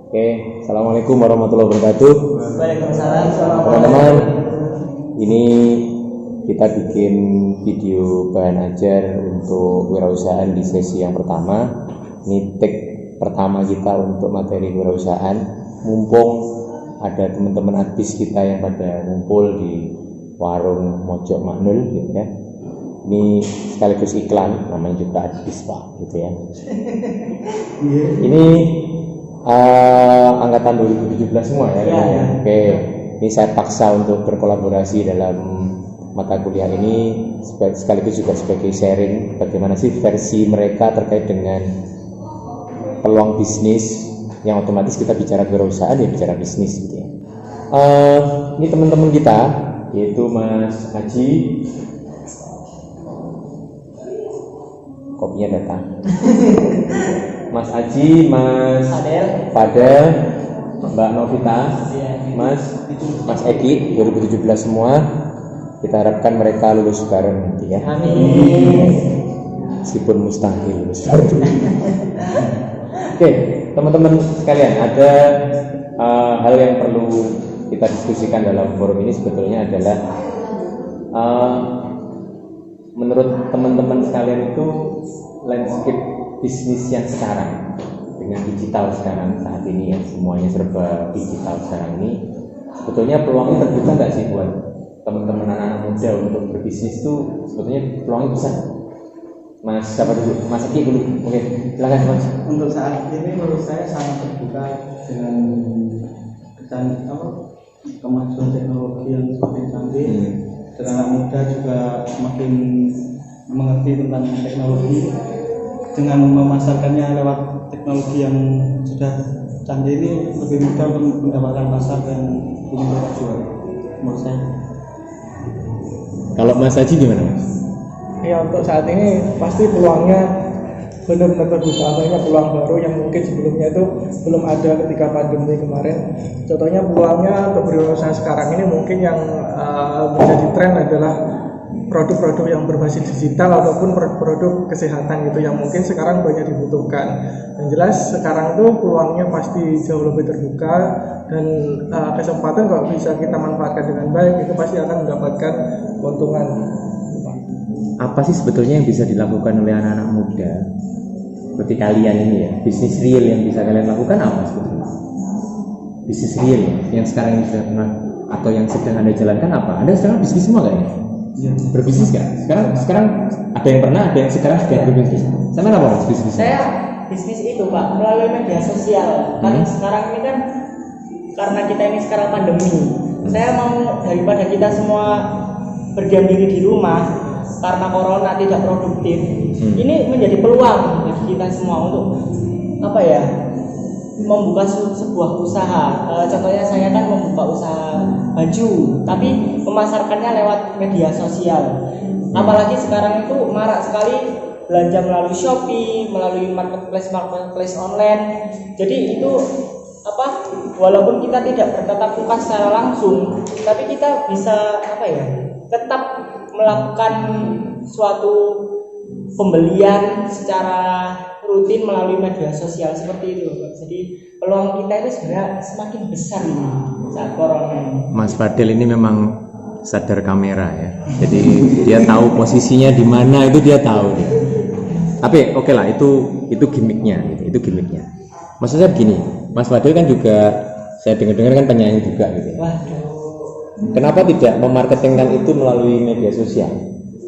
Oke, assalamualaikum warahmatullahi wabarakatuh. Waalaikumsalam. Teman-teman, ini kita bikin video bahan ajar untuk wirausahaan di sesi yang pertama. Ini take pertama kita untuk materi wirausahaan. Mumpung ada teman-teman advis kita yang pada ngumpul di warung Mojok Maknul, gitu ya. Ini sekaligus iklan, namanya juga advis Pak, gitu ya. Ini angkatan 2017 semua ya. Oke, ini saya paksa untuk berkolaborasi dalam mata kuliah ini sekaligus juga sebagai sharing bagaimana sih versi mereka terkait dengan peluang bisnis yang otomatis kita bicara kewirausahaan ya bicara bisnis gitu ya. Ini teman-teman kita yaitu Mas Haji, kopinya datang. Mas Aji, Mas Fadel, Mbak Novita, Mas Eki 2017 semua. Kita harapkan mereka lulus bareng nanti ya. Amin. Meskipun mustahil lulus bareng. Oke, teman-teman sekalian, ada hal yang perlu kita diskusikan dalam forum ini sebetulnya adalah menurut teman-teman sekalian itu landscape bisnis yang sekarang dengan digital sekarang saat ini ya, semuanya serba digital sekarang ini sebetulnya peluangnya terbuka nggak sih buat teman-teman anak-anak muda untuk berbisnis itu sebetulnya peluangnya besar? Mas siapa dulu? Mas Eki dulu, oke silakan Mas. Untuk saat ini menurut saya sangat terbuka dengan kemajuan teknologi yang semakin canggih. Dan anak muda juga semakin mengerti tentang teknologi. Dengan memasarkannya lewat teknologi yang sudah canggih ini lebih mudah untuk mendapatkan pasar yang ingin mereka jual menurut saya. Kalau Mas Haji gimana Mas? Ya untuk saat ini pasti peluangnya benar-benar terbuka, banyak peluang baru yang mungkin sebelumnya itu belum ada ketika pandemi kemarin. Contohnya peluangnya untuk berusaha sekarang ini mungkin yang menjadi tren adalah produk-produk yang berbasis digital ataupun produk kesehatan gitu yang mungkin sekarang banyak dibutuhkan. Yang jelas sekarang tuh peluangnya pasti jauh lebih terbuka dan kesempatan kalau bisa kita manfaatkan dengan baik itu pasti akan mendapatkan keuntungan. Apa sih sebetulnya yang bisa dilakukan oleh anak-anak muda seperti kalian ini ya? Bisnis real yang bisa kalian lakukan apa sebetulnya? Bisnis real yang sekarang ini sedang atau yang sedang Anda jalankan apa? Anda sekarang bisnis semua kayaknya? Ya. Berbisnis kan? Sekarang ada yang pernah, ada yang sekarang sedang berbisnis. Sama apa Mas bisnis? Saya bisnis itu Pak melalui media sosial. Kan sekarang ini kan karena kita ini sekarang pandemi. Saya mau daripada kita semua berdiam diri di rumah karena corona tidak produktif. Ini menjadi peluang bagi kita semua untuk membuka sebuah usaha. Contohnya saya kan membuka usaha baju, tapi memasarkannya lewat media sosial. Apalagi sekarang itu marak sekali belanja melalui Shopee, melalui marketplace online. Jadi itu walaupun kita tidak bertatap muka secara langsung, tapi kita bisa tetap melakukan suatu pembelian secara rutin melalui media sosial seperti itu. Jadi peluang kita itu sebenarnya semakin besar ini saat corona ini. Mas Fadel ini memang sadar kamera ya. Jadi dia tahu posisinya di mana, itu dia tahu. Tapi oke lah, itu gimmicknya gitu. Itu gimmicknya. Maksudnya begini, Mas Fadel kan juga saya dengar kan penyanyi juga gitu ya. Waduh. Kenapa tidak memarketingkan itu melalui media sosial?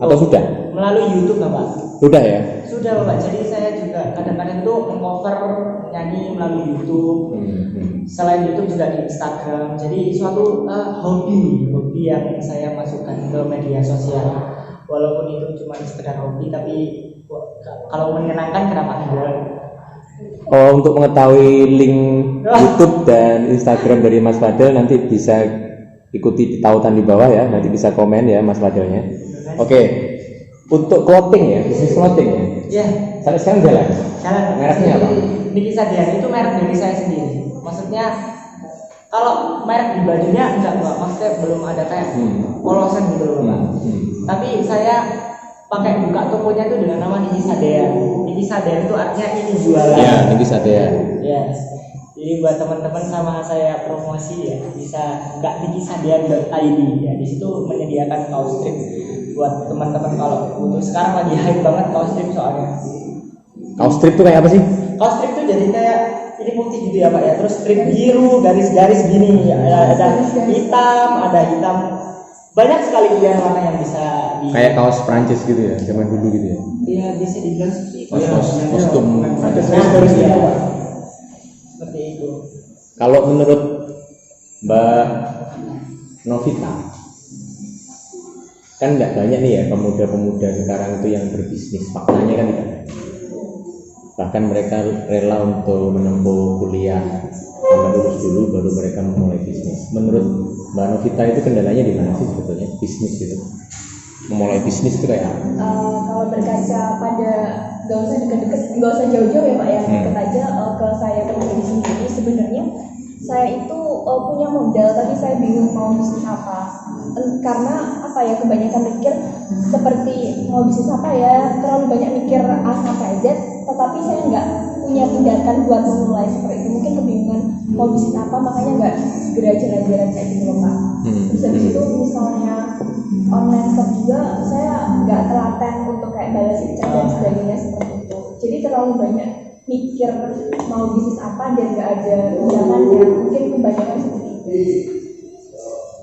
Atau sudah? Melalui YouTube Bapak. Sudah ya? Sudah Bapak. Jadi saya juga kadang-kadang itu mengcover nyanyi melalui YouTube. Selain YouTube juga di Instagram. Jadi suatu hobi yang saya masukkan ke media sosial. Walaupun itu cuma sekedar hobi, tapi kalau menyenangkan kenapa enggak? Oh, untuk mengetahui link YouTube dan Instagram dari Mas Fadel nanti bisa ikuti tautan di bawah ya, nanti bisa komen ya Mas Fadelnya. Oke. Untuk clothing ya, bisnis clothing ya. Iya. Sampai sekarang jalan. Mereknya apa? Niki Sadian itu merek dari saya sendiri. Maksudnya kalau merek di bajunya enggak Pak, maksudnya belum ada kayak polosan gitu loh Pak. Tapi saya pakai buka tokonya itu dengan nama Niki Sadean. Niki Sadean itu artinya ini jualan. Ya, Niki Sadean. Yes. Jadi buat teman-teman sama saya promosi ya, bisa nggak di kisahdian.id ya, di situ menyediakan kaos strip buat teman-teman kalau butuh. Sekarang lagi hype banget kaos strip soalnya. Kaos strip itu kayak apa sih? Kaos strip itu jadi kayak ini putih gitu ya Pak ya, terus strip biru, garis-garis gini ya, ada hitam, banyak sekali pilihan warna yang bisa Kayak kaos Prancis gitu ya, zaman dulu gitu ya. Iya, bisa dibilang seperti itu. Kostum. Ada Nah, garis-garis iya. gitu Pak. Seperti itu. Kalau menurut Mbak Novita, kan nggak banyak nih ya pemuda-pemuda sekarang itu yang berbisnis. Faktanya kan tidak banyak. Bahkan mereka rela untuk menempuh kuliah sampai lulus dulu baru mereka memulai bisnis. Menurut Mbak Novita itu kendalanya di mana sih sebetulnya bisnis itu? Memulai bisnis itu kayak apa? Kalau berkaca pada nggak usah deket-deket, nggak usah jauh-jauh ya Pak ya, deket aja ke saya pribadi sendiri. Sebenarnya saya itu punya modal tapi saya bingung mau bisnis apa. Karena apa ya, kebanyakan mikir seperti mau bisnis apa ya, terlalu banyak mikir A sampai Z, tetapi saya nggak punya tindakan buat memulai seperti itu. Mungkin kebingungan mau bisnis apa, makanya nggak segera jalan-jalan kayak gitu loh Pak. Terus habis itu misalnya online shop juga saya nggak telaten untuk kayak balas chat dan sebagainya seperti itu. Jadi terlalu banyak mikir mau bisnis apa dan nggak ada tindakannya. Mungkin kebanyakan seperti itu.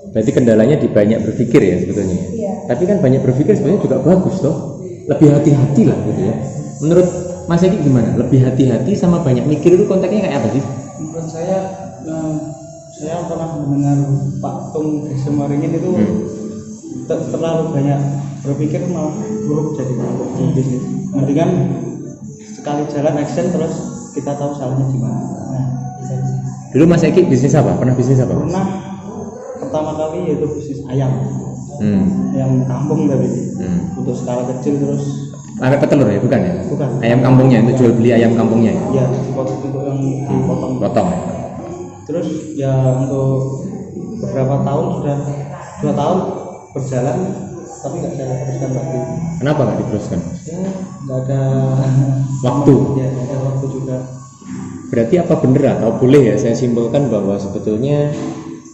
Berarti kendalanya di banyak berpikir ya sebetulnya. Iya. Tapi kan banyak berpikir sebenarnya juga bagus toh. Lebih hati-hati lah gitu ya. Menurut Mas Eki gimana? Lebih hati-hati sama banyak mikir itu konteksnya kayak apa sih? Menurut saya pernah mendengar Pak Tung Desemeringin itu terlalu banyak berpikir malah buruk jadi bisnis. Mendingan sekali jalan action terus kita tahu salahnya di mana. Nah, bisa. Dulu Mas Eki bisnis apa? Pernah bisnis apa? Pernah pertama kali yaitu bisnis ayam. Hmm. Ayam kampung tapi untuk skala kecil terus. Ayam petelur ya, bukan ya? Bukan. Ayam kampungnya, untuk jual beli ayam kampungnya ya? Ya, untuk yang dipotong. Potong ya? Terus ya untuk beberapa tahun sudah 2 tahun berjalan tapi nggak saya teruskan lagi. Kenapa nggak diteruskan? Ya nggak ada Waktu. Ya nggak ada waktu juga. Berarti apa bener atau boleh ya saya simpulkan bahwa sebetulnya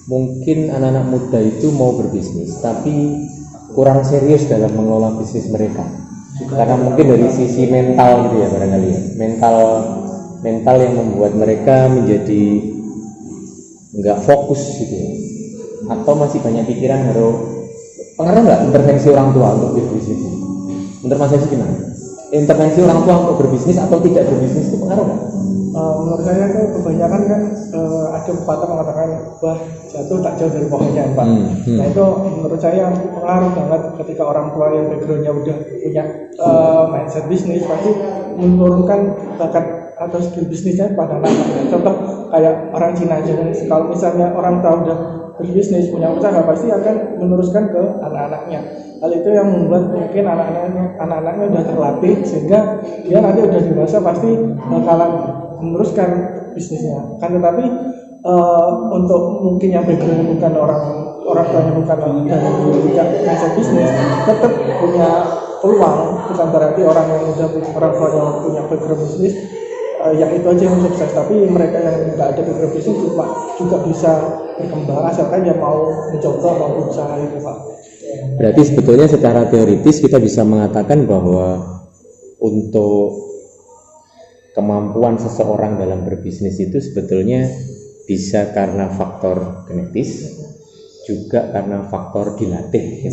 mungkin anak-anak muda itu mau berbisnis tapi kurang serius dalam mengelola bisnis mereka. Karena mungkin dari sisi mental gitu ya barangkali ya. Mental yang membuat mereka menjadi nggak fokus gitu ya. Atau masih banyak pikiran harus pengaruh nggak intervensi orang tua untuk berbisnis? Menurut Mas Esi gimana? Intervensi orang tua untuk berbisnis atau tidak berbisnis itu pengaruh nggak? Menurut saya itu kebanyakan kan ada pepatah mengatakan bah jatuh tak jauh dari pohonnya Pak. Nah itu menurut saya pengaruh banget ketika orang tua yang backgroundnya udah punya mindset bisnis pasti menurunkan bakat atau skill bisnisnya pada anak-anaknya. Contoh kayak orang Cina aja kan, kalau misalnya orang tua udah berbisnis punya usaha pasti akan meneruskan ke anak-anaknya. Hal itu yang membuat mungkin anak-anaknya udah terlatih sehingga dia nanti udah dewasa pasti bakalan meneruskan bisnisnya. Kan tetapi untuk mungkin yang background bukan orang tuanya bukan dari punya mindset bisnis tetap punya peluang. Bukan berarti orang yang udah orang tuanya punya background bisnis yang itu aja yang sukses, tapi mereka yang nggak ada background bisnis juga bisa berkembang asalkan ya mau mencoba mau berusaha itu Pak. Berarti sebetulnya secara teoritis kita bisa mengatakan bahwa untuk kemampuan seseorang dalam berbisnis itu sebetulnya bisa karena faktor genetis juga karena faktor dilatih.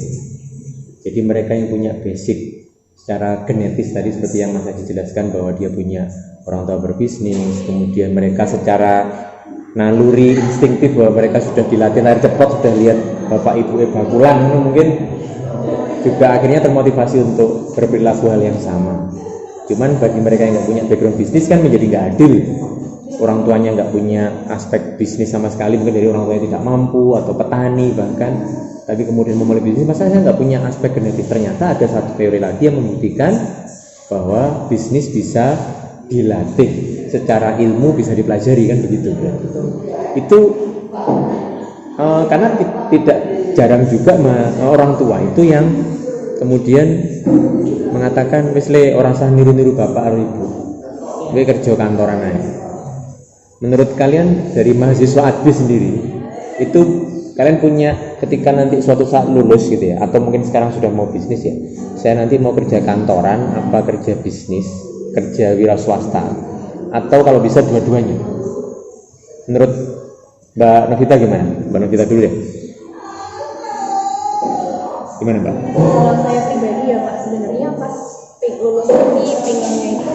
Jadi mereka yang punya basic secara genetis tadi seperti yang Mas Haji jelaskan bahwa dia punya orang tua berbisnis, kemudian mereka secara naluri instinktif bahwa mereka sudah dilatih lahir cepat, sudah lihat bapak ibu bakulan, mungkin juga akhirnya termotivasi untuk berperilaku hal yang sama. Cuman bagi mereka yang nggak punya background bisnis kan menjadi nggak adil. Orang tuanya nggak punya aspek bisnis sama sekali, mungkin dari orang tuanya tidak mampu atau petani bahkan, tapi kemudian memulai bisnis, masa saya nggak punya aspek genetis. Ternyata ada satu teori lagi yang membuktikan bahwa bisnis bisa dilatih, secara ilmu bisa dipelajari kan begitu ya. Itu karena tidak jarang juga orang tua itu yang kemudian mengatakan wis le orang sah niru-niru bapak atau ibu. Kowe kerja kantoran ae. menurut kalian dari mahasiswa adbis sendiri itu kalian punya ketika nanti suatu saat lulus gitu ya, atau mungkin sekarang sudah mau bisnis ya, saya nanti mau kerja kantoran apa kerja bisnis, kerja wira swasta, atau kalau bisa dua-duanya. Menurut Mbak Novita gimana? Mbak Novita dulu ya. Gimana Mbak? Kalau saya pribadi ya Pak, sebenarnya pas lulus nanti pengennya itu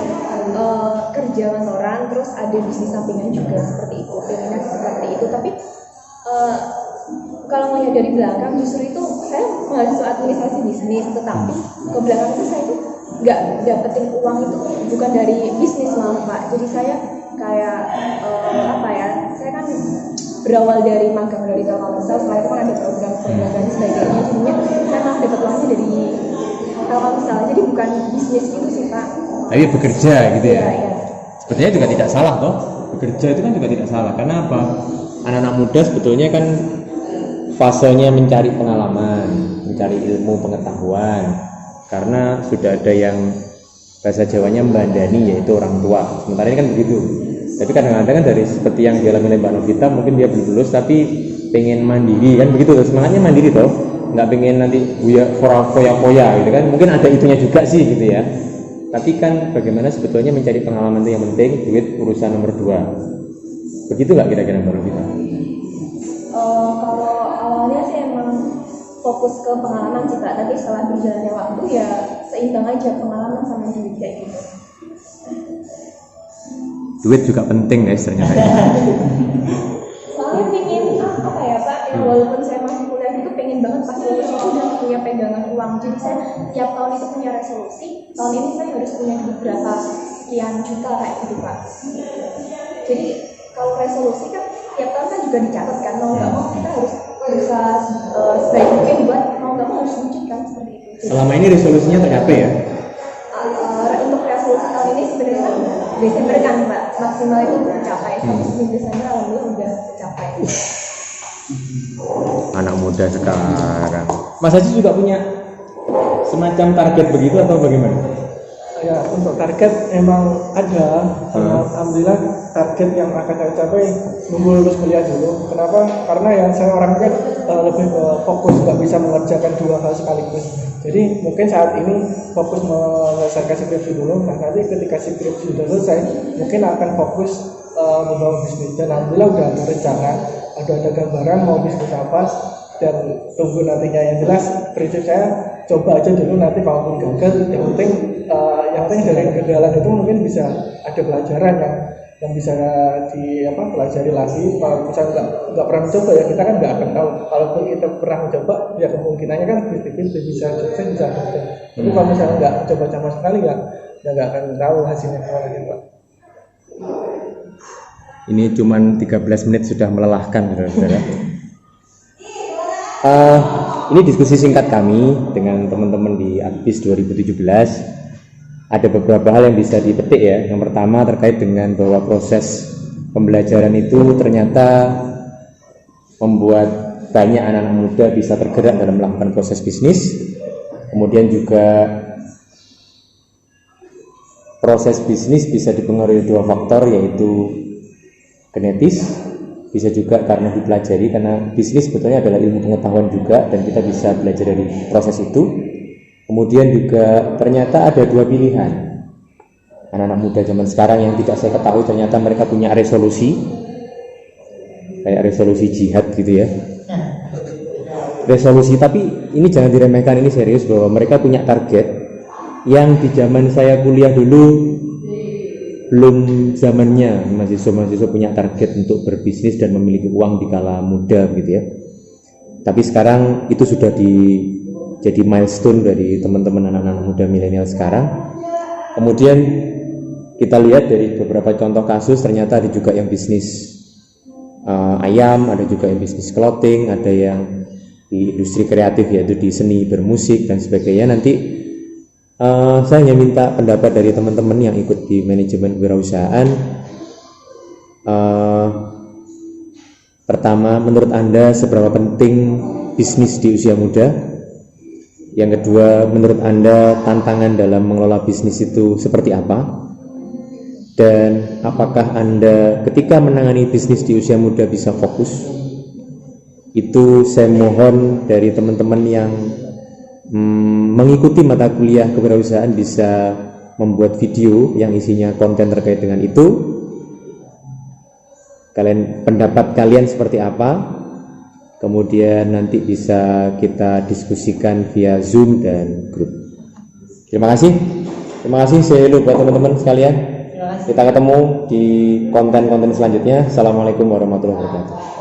kerja kantoran terus ada bisnis sampingan juga seperti itu, pengennya seperti itu. Tapi kalau melihat dari belakang justru itu saya mahasiswa administrasi bisnis, tetapi ke belakang itu saya itu nggak dapetin uang itu bukan dari bisnis malah Pak. Jadi saya kayak saya kan berawal dari magang dari Telkomsel, setelah itu kan ada program dan sebagainya, jadinya saya malah dapat uangnya dari Telkomsel, jadi bukan bisnis gitu sih Pak. Tapi bekerja gitu ya. Iya. Sebetulnya juga tidak salah toh. Bekerja itu kan juga tidak salah. Karena apa? Anak-anak muda sebetulnya kan fasenya mencari pengalaman, mencari ilmu pengetahuan. Karena sudah ada yang bahasa Jawanya membandani, yaitu orang tua. Sementara ini kan begitu. Tapi kadang-kadang kan dari seperti yang dialami oleh Mbak Novita, mungkin dia belum lulus tapi pengen mandiri kan begitu. Semangatnya mandiri toh. Nggak pengen nanti foya-foya gitu kan. Mungkin ada itunya juga sih gitu ya. Tapi kan bagaimana sebetulnya mencari pengalaman itu yang penting, duit urusan nomor 2. Begitu nggak kira-kira Mbak Novita? Kalau awalnya sih emang fokus ke pengalaman sih Pak, tapi setelah berjalannya waktu ya seimbang aja pengalaman sama duit kayak gitu. Duit juga penting guys ternyata. Soalnya pengen apa ya Pak, yang walaupun saya masih kuliah itu pengen banget pas lulus itu udah punya pegangan uang. Jadi saya tiap tahun itu punya resolusi, tahun ini saya harus punya duit berapa sekian juta kayak gitu Pak. Jadi kalau resolusi kan tiap tahun kan juga dicatat kan, mau nggak mau kita harus berusaha sebaik mungkin buat mau nggak mau harus wujudkan seperti itu. Selama ini resolusinya tercapai ya? Untuk resolusi tahun ini sebenarnya kan Desember kan Pak, maksimal itu tercapai. Tapi sebelum Desember alhamdulillah udah tercapai. Anak muda sekarang. Mas Haji juga punya semacam target begitu atau bagaimana? Ya, untuk target emang ada. Alhamdulillah target yang akan saya capai nunggu lulus kuliah dulu. Kenapa? Karena yang saya orangnya lebih fokus, nggak bisa mengerjakan dua hal sekaligus. Jadi mungkin saat ini fokus menyelesaikan skripsi dulu. Nah nanti ketika skripsi sudah selesai, mungkin akan fokus membangun bisnis. Dan alhamdulillah udah ada rencana, ada gambaran mau bisnis apa. Dan tunggu nantinya, yang jelas prinsip saya coba aja dulu, nanti kalaupun gagal yang penting dari kegagalan itu mungkin bisa ada pelajaran yang bisa pelajari lagi. Kalau misalnya nggak pernah mencoba ya kita kan nggak akan tahu. Kalaupun kita pernah mencoba ya kemungkinannya kan 50-50, bisa sukses bisa gagal. Tapi kalau misalnya nggak coba sama sekali ya nggak akan tahu hasilnya gimana gitu Pak. Ini cuman 13 menit sudah melelahkan saudara-saudara. Ini diskusi singkat kami dengan teman-teman di Adbis 2017. Ada beberapa hal yang bisa dipetik ya. Yang pertama terkait dengan bahwa proses pembelajaran itu ternyata membuat banyak anak-anak muda bisa tergerak dalam melakukan proses bisnis. Kemudian juga proses bisnis bisa dipengaruhi dua faktor, yaitu genetis, bisa juga karena dipelajari, karena bisnis sebetulnya adalah ilmu pengetahuan juga dan kita bisa belajar dari proses itu. Kemudian juga ternyata ada dua pilihan. Anak-anak muda zaman sekarang yang tidak saya ketahui, ternyata mereka punya resolusi, kayak resolusi jihad gitu ya. Resolusi, tapi ini jangan diremehkan, ini serius, bahwa mereka punya target yang di zaman saya kuliah dulu belum zamannya mahasiswa punya target untuk berbisnis dan memiliki uang di kala muda gitu ya. Tapi sekarang itu sudah jadi milestone dari teman-teman anak-anak muda milenial sekarang. Kemudian kita lihat dari beberapa contoh kasus, ternyata ada juga yang bisnis ayam, ada juga yang bisnis clothing, ada yang di industri kreatif yaitu di seni bermusik dan sebagainya. Nanti saya hanya minta pendapat dari teman-teman yang ikut di manajemen wirausahaan. Pertama, menurut Anda seberapa penting bisnis di usia muda? Yang kedua, menurut Anda tantangan dalam mengelola bisnis itu seperti apa? dan apakah Anda ketika menangani bisnis di usia muda bisa fokus? Itu saya mohon dari teman-teman yang mengikuti mata kuliah kewirausahaan bisa membuat video yang isinya konten terkait dengan itu. Pendapat kalian seperti apa? Kemudian nanti bisa kita diskusikan via Zoom dan grup. Terima kasih. Terima kasih buat teman-teman sekalian. Kita ketemu di konten-konten selanjutnya. Assalamualaikum warahmatullahi wabarakatuh.